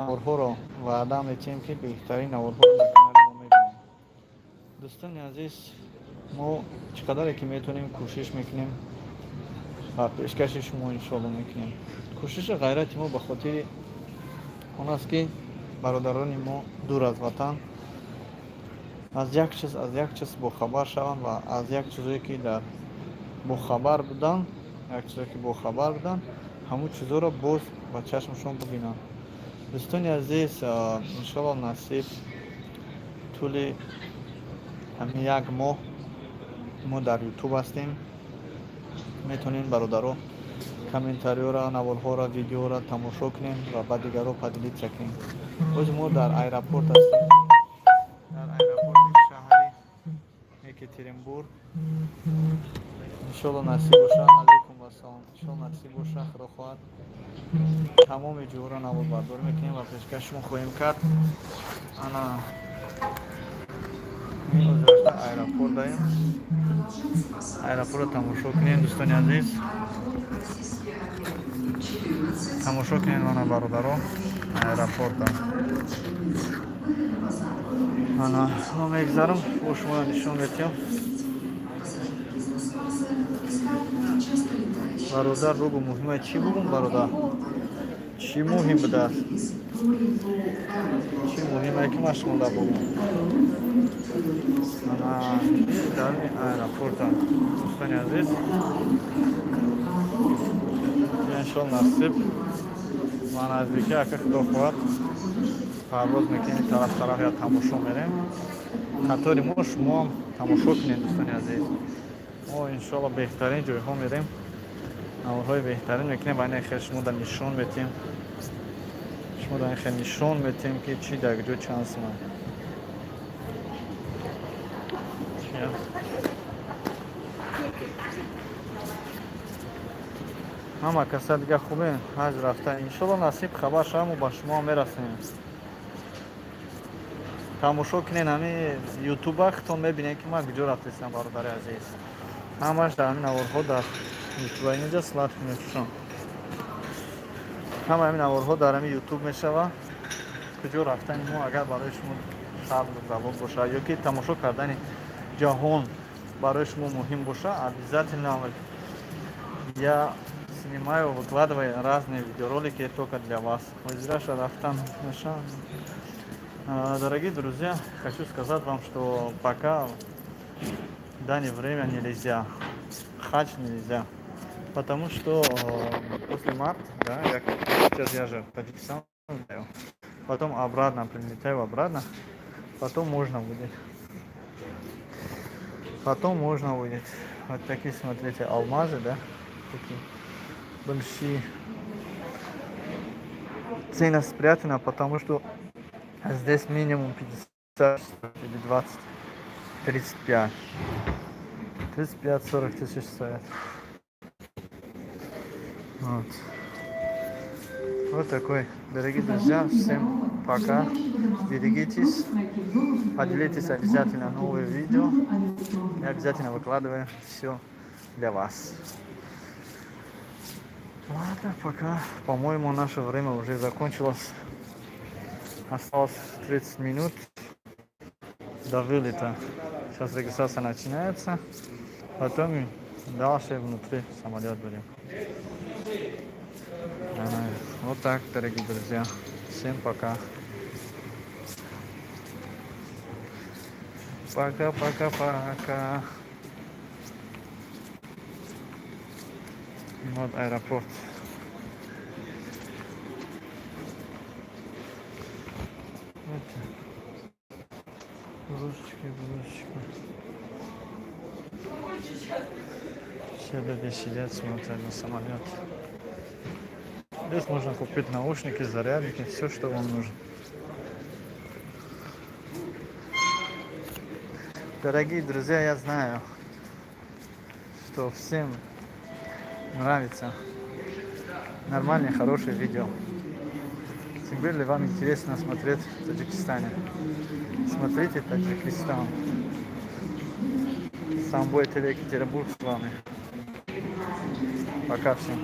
наворҳоро ваъда метиҳем, ки беҳтарин наворҳоро дар канали мо мебинем. дӯстони азиз, мо чӣ қадаре ки метавонем кӯшиш мекунем ва пешкаши шумо иншоалло мекунем. кӯшиши ғайрати мо ба хотири он аст, ки бародарони мо дур аз ватан аз як чиз бохабар шаванд ва аз як чизое ки бохабар буданд, ҳамун чизҳоро боз ба чашмашон бубинанд. дӯстони азиз, иншоалло насиб тӯли ҳамин як моҳ мо дар ютуб ҳастем. метавонем бародаро комментариёро, наволҳоро, видеоро тамошо кунем ва ба дигарро падилитша кунем. ҳозир мо дар аэропорт ҳастем, дар аэропорти шаҳри екатеринбург. иншоалло насиб боша. алайкум ассалом. иншоалло насиб боша, худо хоҳад тамоми ҷойҳоро наводбардорӣ мекунем ва пешкаш шумо хоҳем кард. ана ҳозир аэропорт даем, аэропортро тамошо кунем. дӯстони азиз, тамошо кунем ана бародаро аэропорта. ана мо мегзарам, бо шуморо нишон метиҳам. бародар бугу муҳима чӣ бугум бародар? чӣ муҳим будааст? чӣ муҳиме ки ма шумода бугум? ана дар аэропорта. дӯстони азиз, иншоалло насиб ва наздики ака худо хоҳад парвоз мекунем, тараф я тамошо мерем. қатори мо шумоам тамошо кунем. дӯстони азиз, мо иншоалло беҳтарин ҷойҳо мерем, наворҳои беҳтарин мекунем. ва ин хел шумо дар нишон метиҳем, шумо дар хел нишон метиҳем ки чӣ дар ҷо чанд суман. ҳама каса дига хубе ҳаҷ рафта. иншоалло насиб хабар шавам ба шумо мерасем. тамошо кунен ҳамин ютуба хитон мебинем ки ман куҷо рафтаистам. бародари азиз, ҳамаш дар ҳамин наворҳо дар ютуба инҷа слайд мешон. ҳама ҳамин наворҳо дар ҳамин ютуб мешава. куҷо рафтани мо агар барои шумо сабз завод боша ё ки тамошо кардани ҷаҳон барои шумо муҳим боша, обязательно я снимаю, выкладываю разные видеоролики только для вас. Озираша рафтан нишан. Дорогие друзья, хочу сказать вам, что пока в данное время нельзя, хач нельзя, потому что после марта, да, сейчас я же в Таджикистан, потом обратно прилетаю обратно, потом можно будет. Вот такие, смотрите, алмазы, да, такие большие. Цена спрятана, потому что здесь минимум 50 или 20, 35. 35-40 тысяч стоят. Вот такой, дорогие друзья, всем пока, берегитесь, поделитесь обязательно новые видео, я обязательно выкладываю все для вас. Ладно, пока, по-моему, наше время уже закончилось, осталось 30 минут до вылета. Сейчас регистрация начинается, потом дальше внутри самолет будем. Вот так, дорогие друзья. Всем пока. Пока. Вот аэропорт. Вот. Брусочки. Все люди сидят, смотрят на самолет. Здесь можно купить наушники, зарядники, все, что вам нужно. Дорогие друзья, я знаю, что всем нравится нормальные, хорошие видео. Тем более вам интересно смотреть в Таджикистане. Смотрите Таджикистан. Сам бой Екатеринбург с вами. Пока всем.